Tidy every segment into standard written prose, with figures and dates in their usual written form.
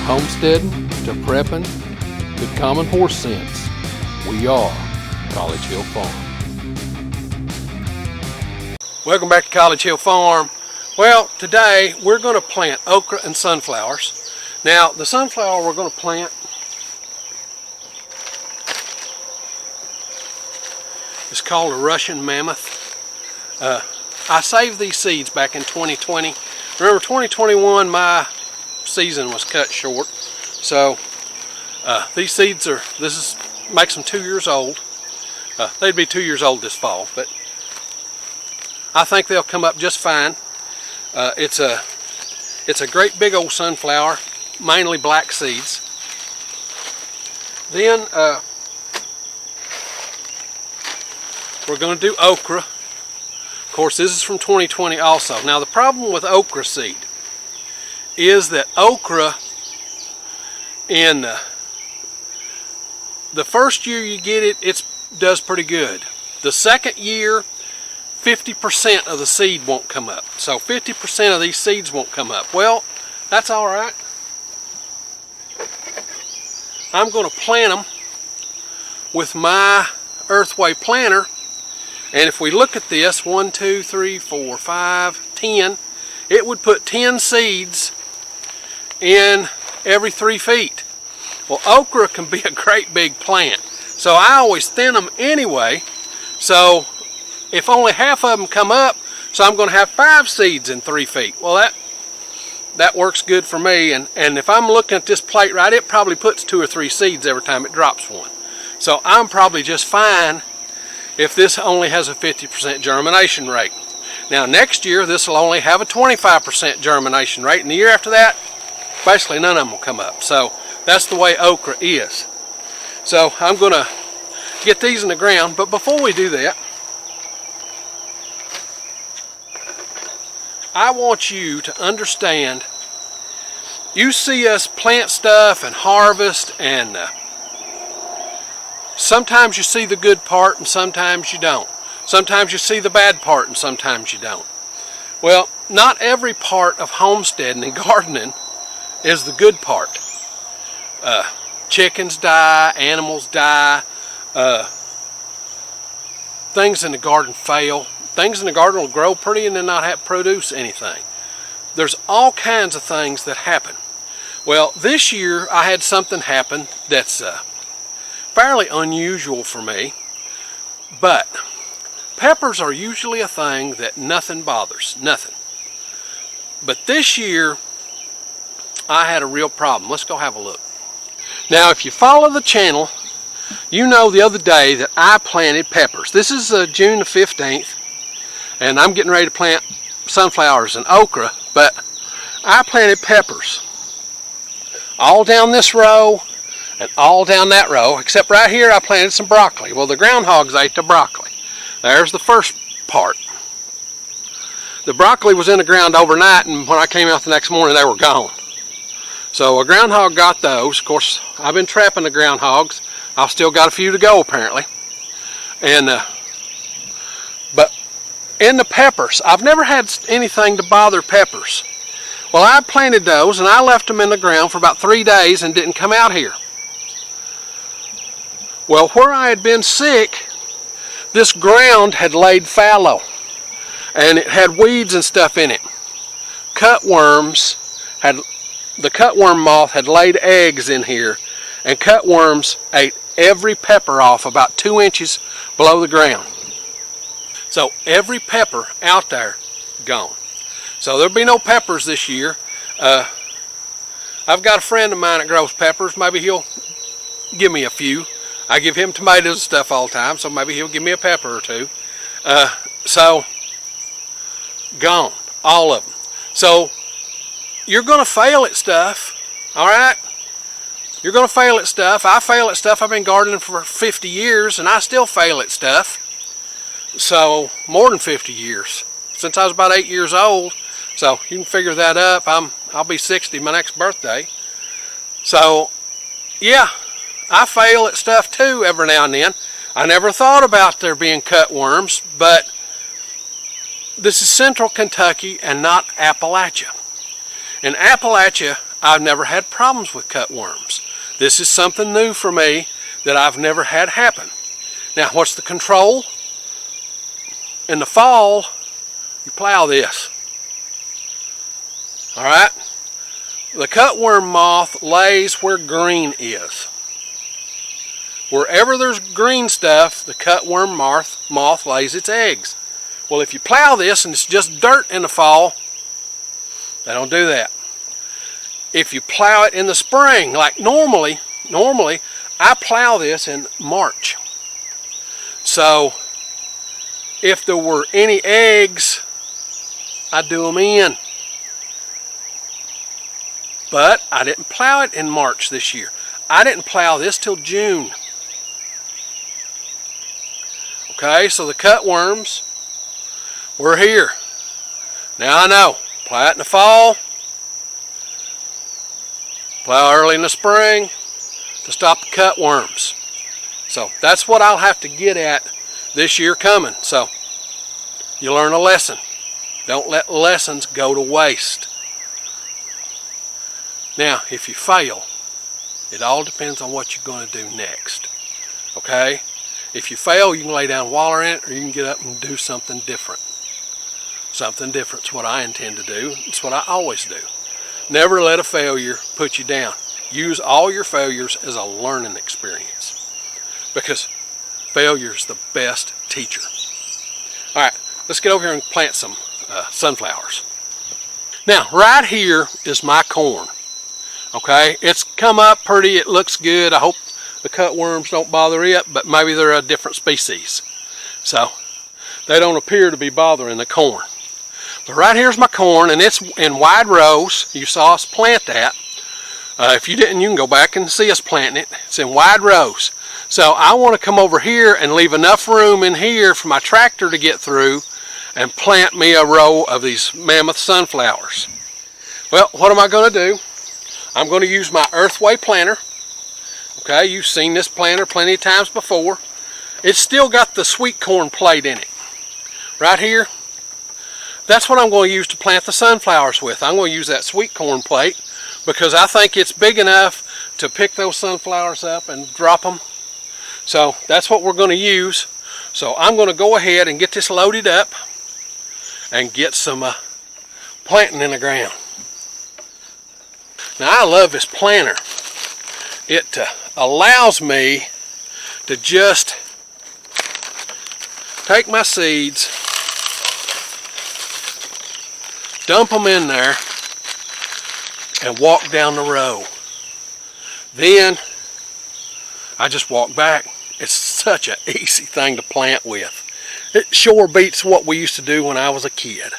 homesteading to prepping to common horse sense, we are College Hill Farm. Welcome back to College Hill Farm. Well, today we're going to plant okra and sunflowers. Now, the sunflower we're going to plant is called a Russian Mammoth. I saved these seeds back in 2020. Remember, 2021 my season was cut short, so these seeds makes them 2 years old. They'd be 2 years old this fall, but I think they'll come up just fine. It's a great big old sunflower, mainly black seeds. Then we're going to do okra. Of course, this is from 2020 also. Now, the problem with okra seed is that okra, in the first year you get it, it does pretty good. The second year, 50% of the seed won't come up. So 50% of these seeds won't come up. Well, that's all right. I'm going to plant them with my Earthway planter. And if we look at this, 1, 2, 3, 4, 5, 10, it would put 10 seeds in every 3 feet. Well, okra can be a great big plant. So I always thin them anyway. So if only half of them come up, so I'm going to have 5 seeds in 3 feet. Well, that works good for me. And if I'm looking at this plate right, it probably puts 2 or 3 seeds every time it drops one. So I'm probably just fine if this only has a 50% germination rate. Now, next year, this will only have a 25% germination rate, and the year after that, basically none of them will come up. So that's the way okra is. So I'm going to get these in the ground, but before we do that, I want you to understand, you see us plant stuff and harvest, and sometimes you see the good part and sometimes you don't. Sometimes you see the bad part and sometimes you don't. Well, not every part of homesteading and gardening is the good part. Chickens die, animals die, things in the garden fail. Things in the garden will grow pretty and then not produce anything. There's all kinds of things that happen. Well, this year I had something happen that's fairly unusual for me, but peppers are usually a thing that nothing bothers, nothing. But this year I had a real problem. Let's go have a look. Now, if you follow the channel, you know the other day that I planted peppers. This is June the 15th, and I'm getting ready to plant sunflowers and okra, but I planted peppers all down this row and all down that row, except right here I planted some broccoli. Well, the groundhogs ate the broccoli. There's the first part. The broccoli was in the ground overnight, and when I came out the next morning, they were gone. So a groundhog got those. Of course, I've been trapping the groundhogs. I've still got a few to go, apparently. And but in the peppers, I've never had anything to bother peppers. Well, I planted those, and I left them in the ground for about 3 days and didn't come out here. Well, where I had been sick, this ground had laid fallow, and it had weeds and stuff in it. The cutworm moth had laid eggs in here, and cutworms ate every pepper off about 2 inches below the ground. So every pepper out there gone. So there'll be no peppers this year. I've got a friend of mine that grows peppers. Maybe he'll give me a few. I give him tomatoes and stuff all the time, so maybe he'll give me a pepper or two. So gone, all of them. So you're going to fail at stuff, all right? You're going to fail at stuff. I fail at stuff. I've been gardening for 50 years, and I still fail at stuff. So, more than 50 years. Since I was about 8 years old. So, you can figure that up. I'll be 60 my next birthday. So, yeah, I fail at stuff too every now and then. I never thought about there being cutworms, but this is central Kentucky and not Appalachia. In Appalachia, I've never had problems with cutworms. This is something new for me that I've never had happen. Now, what's the control? In the fall, you plow this. All right? The cutworm moth lays where green is. Wherever there's green stuff, the cutworm moth lays its eggs. Well, if you plow this and it's just dirt in the fall, they don't do that. If you plow it in the spring, like normally I plow this in March. So if there were any eggs, I'd do them in. But I didn't plow it in March this year. I didn't plow this till June. Okay, so the cutworms were here. Now I know, plow it in the fall, plow early in the spring to stop the cutworms. So that's what I'll have to get at this year coming. So you learn a lesson. Don't let lessons go to waste. Now, if you fail, it all depends on what you're going to do next. Okay? If you fail, you can lay down water in it, or you can get up and do something different. Something different is what I intend to do. It's what I always do. Never let a failure put you down. Use all your failures as a learning experience, because failure is the best teacher. All right, let's get over here and plant some sunflowers. Now, right here is my corn. Okay, it's come up pretty, it looks good. I hope the cutworms don't bother it, but maybe they're a different species. So, they don't appear to be bothering the corn. But right here's my corn, and it's in wide rows. You saw us plant that. If you didn't, you can go back and see us planting it. It's in wide rows. So I want to come over here and leave enough room in here for my tractor to get through and plant me a row of these Mammoth sunflowers. Well, what am I going to do? I'm going to use my Earthway planter. Okay, you've seen this planter plenty of times before. It's still got the sweet corn plate in it. Right here, that's what I'm going to use to plant the sunflowers with. I'm going to use that sweet corn plate because I think it's big enough to pick those sunflowers up and drop them. So that's what we're going to use. So I'm going to go ahead and get this loaded up and get some planting in the ground. Now, I love this planter. It allows me to just take my seeds, dump them in there, and walk down the row. Then I just walk back. It's such an easy thing to plant with. It sure beats what we used to do when I was a kid.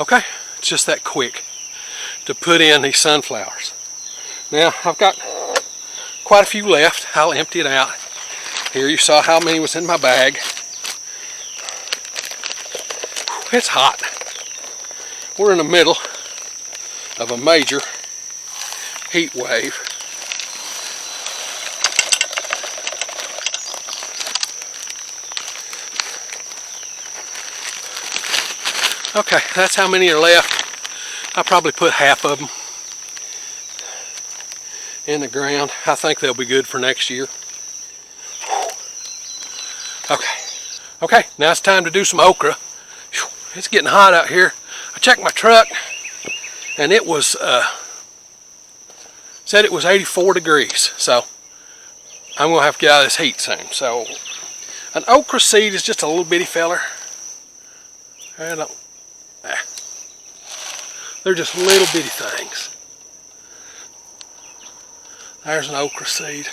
Okay, it's just that quick to put in these sunflowers. Now, I've got quite a few left. I'll empty it out. Here you saw how many was in my bag. it's hot. We're in the middle of a major heat wave. Okay, that's how many are left. I'll probably put half of them in the ground. I think they'll be good for next year. Okay, now it's time to do some okra. It's getting hot out here. I checked my truck and it was said it was 84 degrees, so I'm gonna have to get out of this heat soon. So an okra seed is just a little bitty feller. They're just little bitty things. There's an okra seed,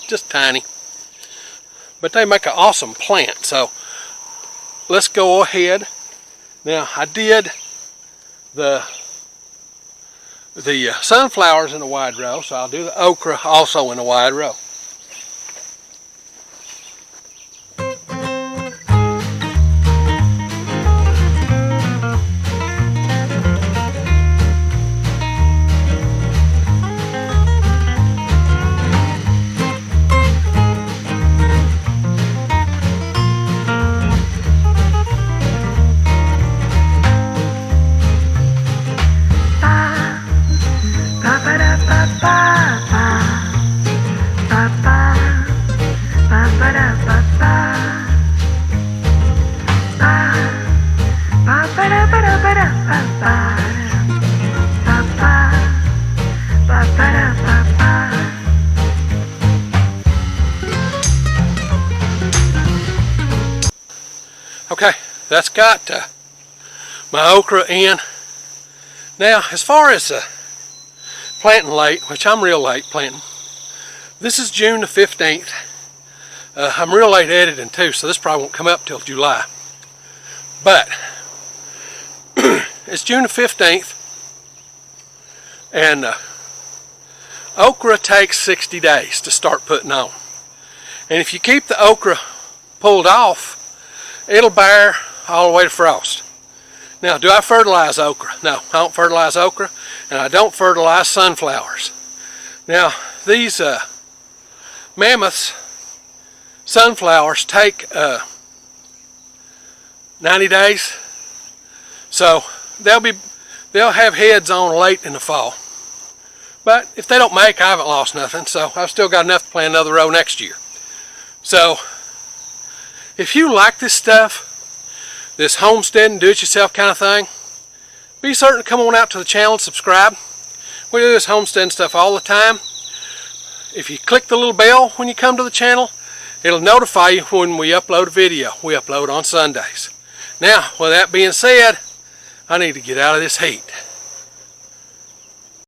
just tiny, but they make an awesome plant. So let's go ahead. Now I did the sunflowers in a wide row, so I'll do the okra also in a wide row. Okay, that's got my okra in. Now, as far as planting late, which I'm real late planting, this is June the 15th. I'm real late editing too, so this probably won't come up till July. But it's June the 15th, and okra takes 60 days to start putting on. And if you keep the okra pulled off, it'll bear all the way to frost. Now, do I fertilize okra? No, I don't fertilize okra, and I don't fertilize sunflowers. Now, these Mammoth sunflowers take 90 days, so they'll have heads on late in the fall. But if they don't make, I haven't lost nothing, so I've still got enough to plant another row next year. So if you like this stuff, this homestead and do-it-yourself kind of thing, be certain to come on out to the channel and subscribe. We do this homestead stuff all the time. If you click the little bell when you come to the channel, it'll notify you when we upload a video. We upload on Sundays. Now, with that being said, I need to get out of this heat.